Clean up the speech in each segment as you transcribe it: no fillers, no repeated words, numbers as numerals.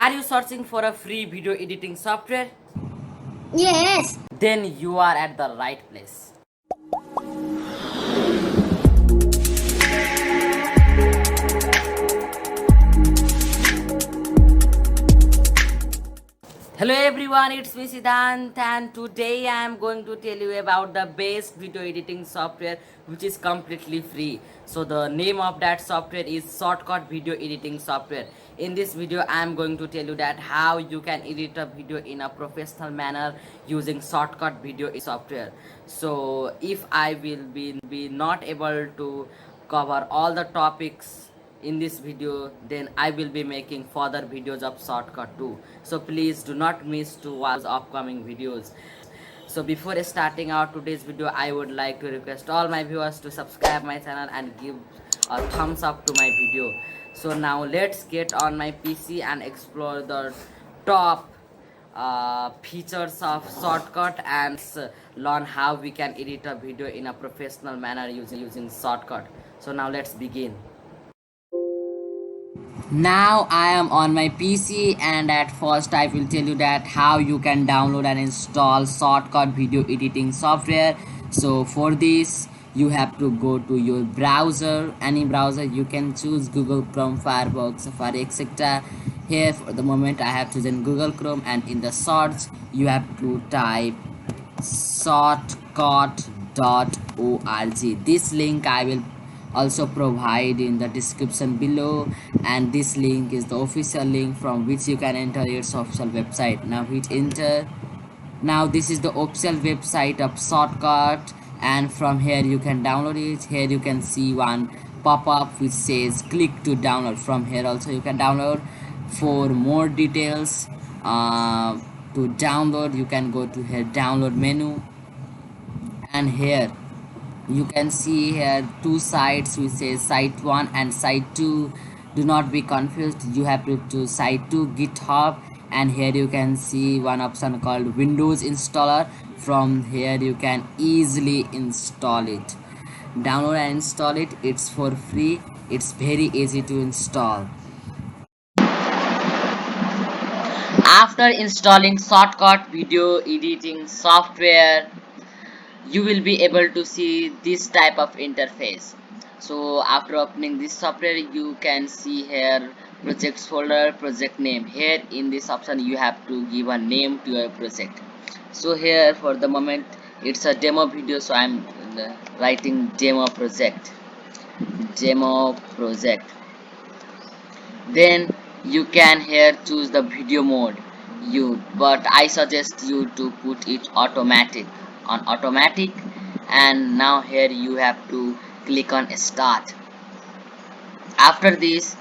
Are you searching for a free video editing software? Yes. Then you are at the right place. Hello everyone, it's me Siddhant and today I am going to tell you about the best video editing software which is completely free. So the name of that software is Shortcut Video Editing Software. In this video I am going to tell you that how you can edit a video in a professional manner using Shortcut Video software. So if I will be not able to cover all the topics in this video, then I will be making further videos of shortcut too, so please do not miss to watch upcoming videos. So before starting out today's video, I would like to request all my viewers to subscribe my channel and give a thumbs up to my video. So now let's get on my PC and explore the top features of shortcut and learn how we can edit a video in a professional manner using shortcut. So now let's begin. Now I am on my PC and at first I will tell you that how you can download and install shortcut video editing software. So for this you have to go to your browser, any browser you can choose, Google Chrome, Firefox, Safari, etc. Here for the moment I have chosen Google Chrome, and in the search you have to type shortcut.org. This link I will also provide in the description below, and this link is the official link from which you can enter its official website. Now hit enter. Now this is the official website of shortcut, and from here you can download it. Here you can see one pop-up which says click to download. From here also you can download. For more details, to download you can go to here download menu, and here you can see here two sites which says site 1 and site 2. Do not be confused, you have to choose site 2, GitHub, and here you can see one option called Windows installer. From here you can easily install it, download and install it. It's for free, it's very easy to install. After installing shortcut video editing software, you will be able to see this type of interface. So after opening this software you can see here projects folder, project name. Here in this option you have to give a name to your project. So here for the moment it's a demo video, so I'm writing demo project. Then you can here choose the video mode, but I suggest you to put it automatic, on automatic. And now here you have to click on start. After this,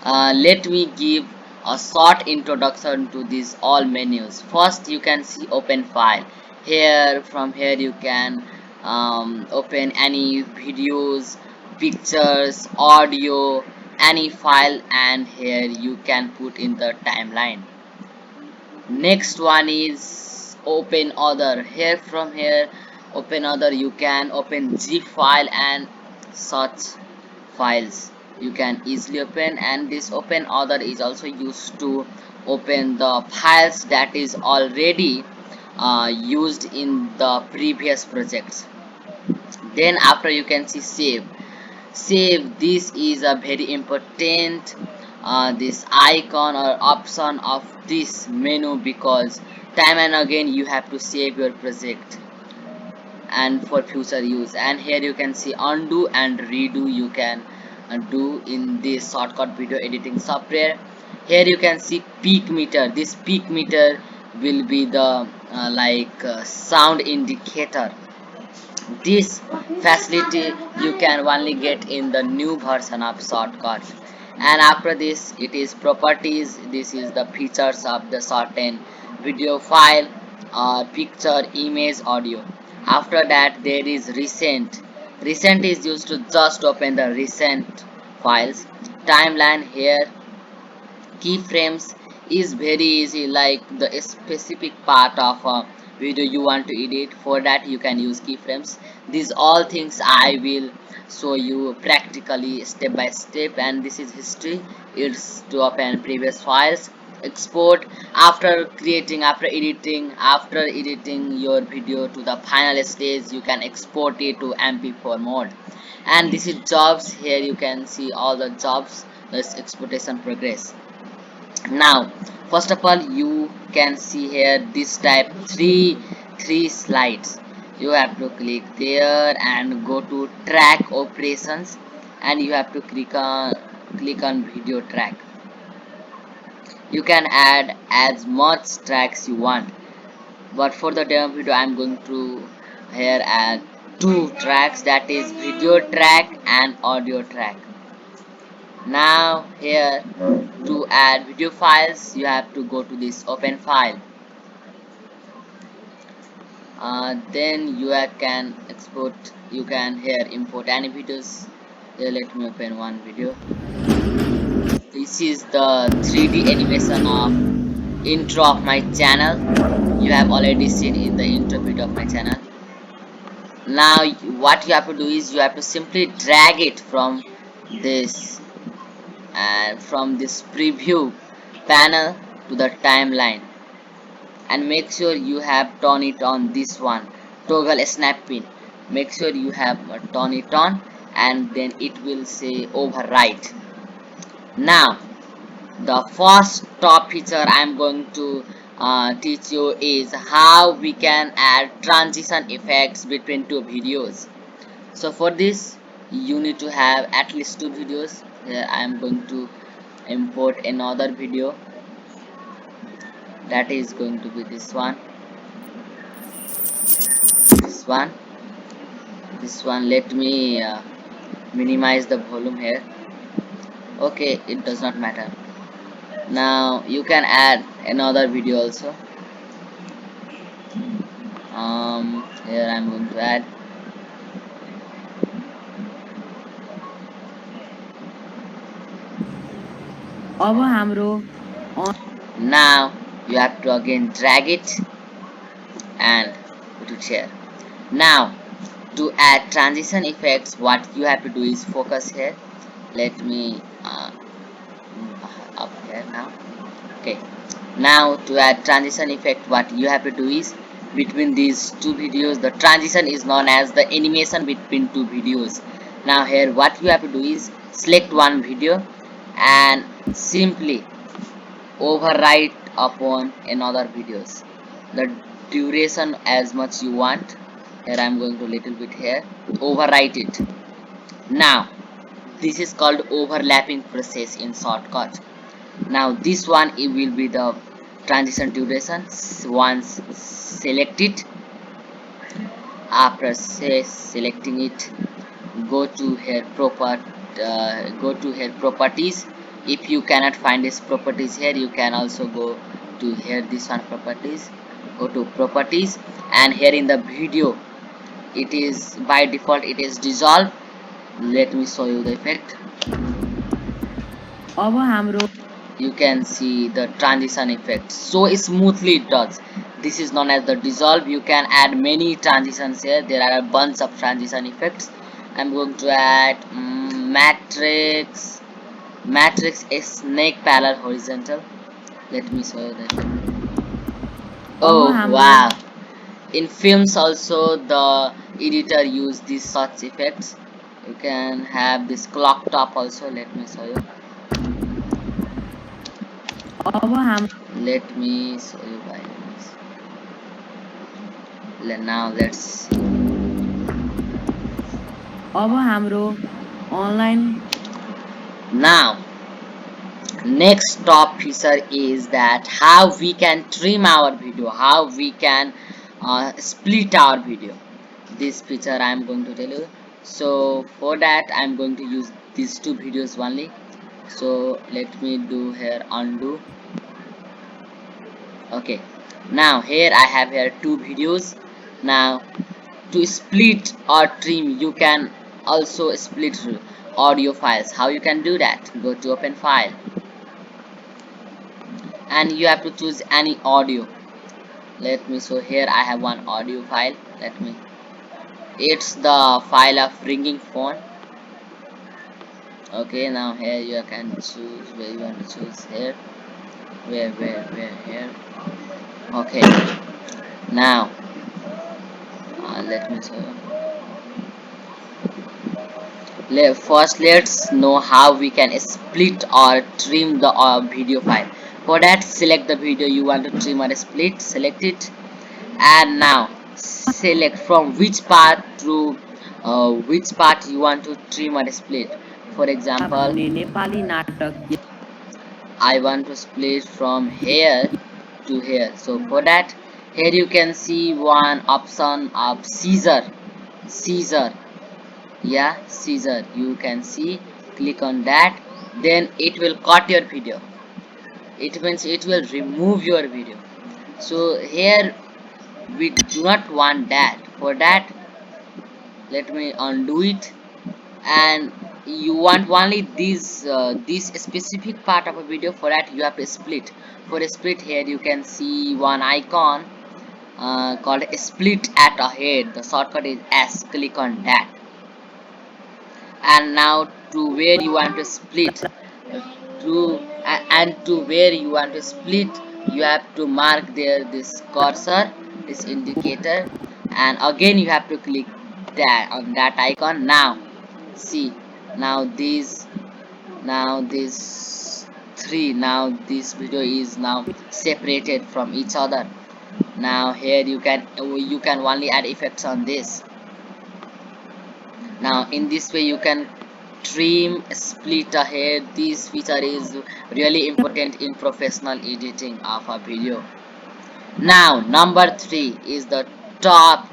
let me give a short introduction to these all menus. First you can see open file. Here from here you can open any videos, pictures, audio, any file, and here you can put in the timeline. Next one is open other. Here from here open other you can open zip file and such files you can easily open, and this open other is also used to open the files that is already used in the previous projects. Then after you can see save. This is a very important this icon or option of this menu, because time and again you have to save your project and for future use. And here you can see undo and redo you can do in this shortcut video editing software. Here you can see peak meter. This peak meter will be the sound indicator. This facility you can only get in the new version of shortcut. And after this it is properties. This is the features of the certain video file, picture, image, audio. After that there is recent is used to just open the recent files. Timeline, here keyframes is very easy, like the specific part of a video you want to edit. For that you can use keyframes. These all things I will show you practically step by step. And this is history, it's to open previous files. export after editing your video to the final stage. You can export it to mp4 mode, and this is jobs. Here you can see all the jobs, this exportation progress. Now first of all, you can see here this type three slides. You have to click there and go to track operations, and you have to click on video track. You can add as much tracks you want, but for the demo video I'm going to here add two tracks, that is video track and audio track. Now here, to add video files, you have to go to this open file. Then can export, you can here import any videos. Here let me open one video. This is the 3D animation of intro of my channel. You have already seen in the intro video of my channel. Now what you have to do is you have to simply drag it this from this preview panel to the timeline, and make sure you have turn it on, this one toggle snap pin. Make sure you have turn it on, and then it will say overwrite. Now the first top feature I'm going to teach you is how we can add transition effects between two videos. So for this you need to have at least two videos. Here I am going to import another video, that is going to be this one. Let me minimize the volume here. Okay, it does not matter. Now you can add another video also. Here I'm going to add. अब हाम्रो Now you have to again drag it and put it here. Now to add transition effects, what you have to do is focus here. Let me up here now. Okay, now to add transition effect, what you have to do is between these two videos, the transition is known as the animation between two videos. Now here what you have to do is select one video and simply overwrite upon another videos the duration as much you want. Here I'm going to little bit here, overwrite it. Now this is called overlapping process in shortcut. Now this one, it will be the transition duration. Once select it, after selecting it, go to here properties. If you cannot find this properties here, you can also go to here this one properties. Go to properties, and here in the video, it is by default it is dissolve. Let me show you the effect. अब हाम्रो You can see the transition effect so smoothly it does. This is known as the dissolve. You can add many transitions here. There are a bunch of transition effects. I'm going to add matrix a snake parallel horizontal. Let me show you that. अब Oh हाम्रो wow, in films also the editor use these such effects. You can have this clock top also. Let me show you. अब हाम्रो Let me show you by this. Now let's see. अब हाम्रो online Now next top feature is that how we can trim our video, how we can split our video. This feature I am going to tell you. So for that I am going to use these two videos only. So let me do here undo. Okay, now here I have here two videos. Now to split or trim, you can also split audio files. How you can do that? Go to open file, and you have to choose any audio. Let me show here I have one audio file. It's the file of ringing phone. Okay, now here you can choose where you want to choose here. where here. Okay, now let me show you. First, let's know how we can split or trim the video file. For that, select the video you want to trim or split, select it, and now select from which part to which part you want to trim or split. For example, भन्ने नेपाली नाटक I want to split from here to here. So for that, here you can see one option of scissor. Yeah, scissor, you can see, click on that, then it will cut your video. It means it will remove your video. So here we do not want that. For that, let me undo it, and you want only this specific part of a video. For that, you have to split. For a split, here you can see one icon called split at a head. The shortcut is S. Click on that, and now to where you want to split, and to where you want to split, you have to mark there this cursor, this indicator, and again you have to click that on that icon. Now see, now these three, now this video is now separated from each other. Now here you can only add effects on this. Now in this way you can trim, split ahead. This feature is really important in professional editing of a video. Now number 3 is the top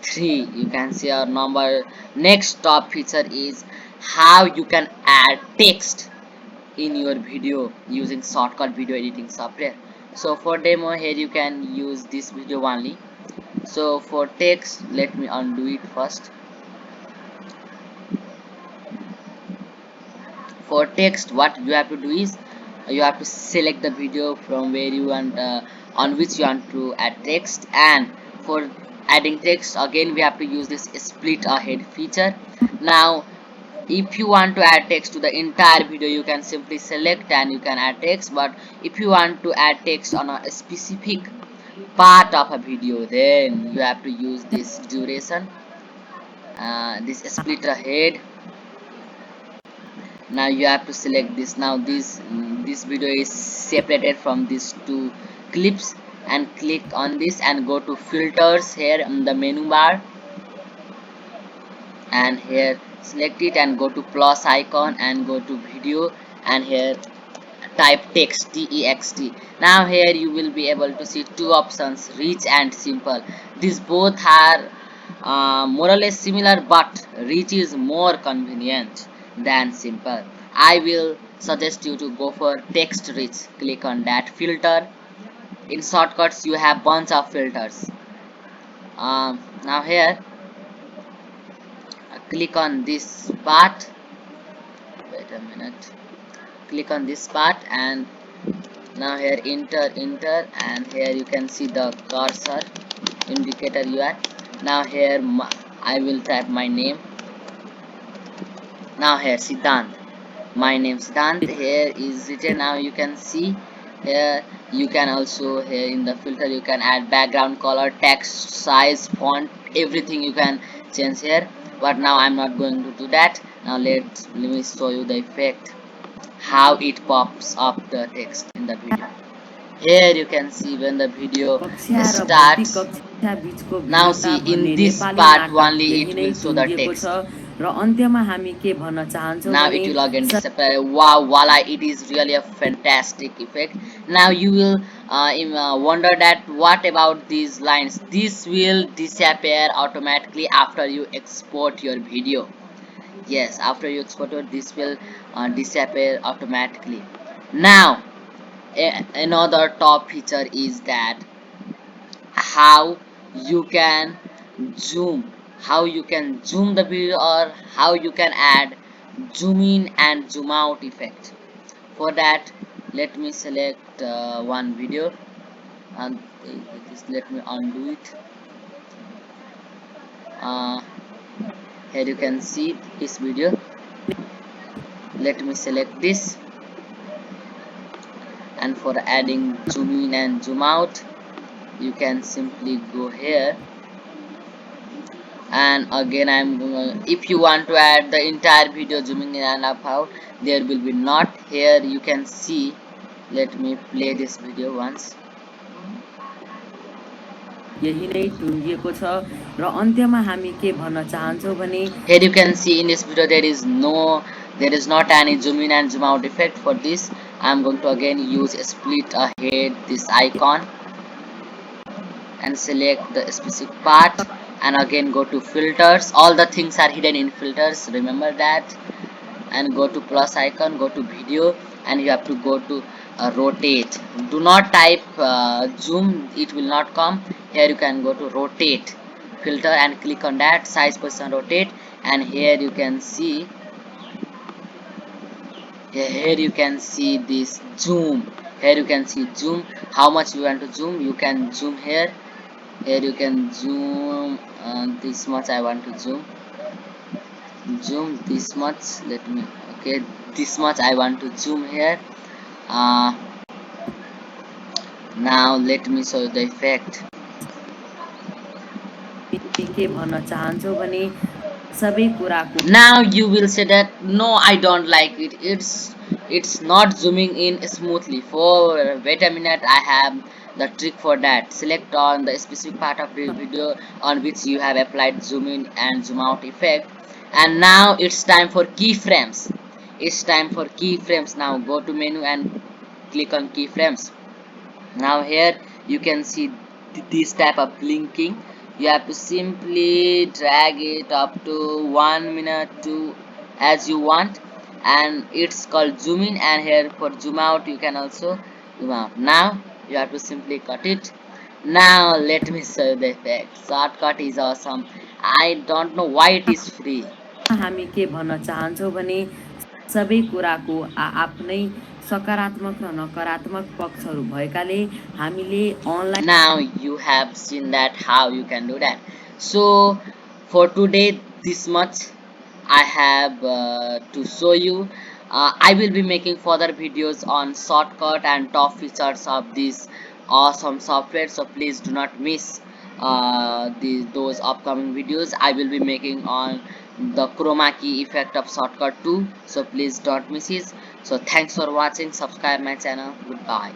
3. You can see our number next top feature is how you can add text in your video using shortcut video editing software. So for demo, here you can use this video only. So for text, let me undo it first. For text, what you have to do is you have to select the video from where you want on which you want to add text, and for adding text again we have to use this split ahead feature. Now if you want to add text to the entire video, you can simply select and you can add text, but if you want to add text on a specific part of a video, then you have to use this duration, this split ahead. Now you have to select this. Now this video is separated from these two clips, and click on this and go to filters here in the menu bar, and here select it and go to plus icon and go to video, and here type text. Now here you will be able to see two options, rich and simple. These both are more or less similar, but rich is more convenient than simple. I will suggest you to go for text rich. Click on that filter. In shortcuts you have bunch of filters. Now here click on this part. Wait a minute. Click on this part, and now here enter, and here you can see the cursor indicator you are. Now here I will type my name. Now here Siddhant, my name Siddhant here is written. Now you can see here, you can also here in the filter you can add background color, text size, font, everything you can change here, but now I'm not going to do that. Now let me show you the effect, how it pops up the text in the video. Here you can see when the video कक्षा र भर्ती starts. कक्षा बीचको Now भिन्नता see in भन्ने this Nepali part नाटक only यही it नै will show the टुङ्गिएको छ text. र अन्त्यमा हामी के भन्न चाहन्छौँ Now भने it will again disappear. Wow, voila, it is really a fantastic effect. Now you will wonder that what about these lines. This will disappear automatically after you export your video. Yes, after you export it, this will disappear automatically. Now another top feature is that how you can zoom, the video, or how you can add zoom in and zoom out effect. For that, let me select one video, and let me undo it. uh, Here you can see this video. Let me select this, and for adding zoom in and zoom out, you can simply go here. And again I'm going, if you want to add the entire video zooming in and up out, there will be not. Here you can see, let me play this video once. यही नै टुङ्गिएको छ र अन्त्यमा हामी के भन्न चाहन्छौँ भने Here you can see in this video there is not any zoom in and zoom out effect. For this I'm going to again use split ahead this icon and select the specific part, and again go to filters. All the things are hidden in filters, remember that. And go to plus icon, go to video, and you have to go to rotate. Do not type zoom, it will not come. Here you can go to rotate filter and click on that, size position rotate, and here you can see, here you can see this zoom. Here you can see zoom, how much you want to zoom. You can zoom here. Here you can zoom this much. I want to zoom this much. Let me, okay, this much I want to zoom here. Now let me show you the effect. के भन्न चाहन्छौँ भने सबै कुराको Now you will say that no, I don't like it, it's not zooming in smoothly. For wait a minute, I have the trick for that. Select on the specific part of the video on which you have applied zoom in and zoom out effect, and now it's time for keyframes. It's time for keyframes. Now go to menu and click on keyframes. Now here you can see this type of blinking. You have to simply drag it up to 1 minute to as you want, and it's called zoom in, and here for zoom out you can also zoom out. Now you have to simply cut it. Now let me show you the effect. Shortcut is awesome. I don't know why it is free. हामी के भन्न चाहन्छौँ भने सबै कुराको आफ्नै सकारात्मक र नकारात्मक पक्षहरू भएकाले हामीले online Now you have seen that how you can do that. So for today this much I have to show you. I will be making further videos on shortcut and top features of this awesome software, so please do not miss those upcoming videos. I will be making on the chroma key effect of shortcut too, so please don't miss it. So thanks for watching, subscribe my channel, goodbye.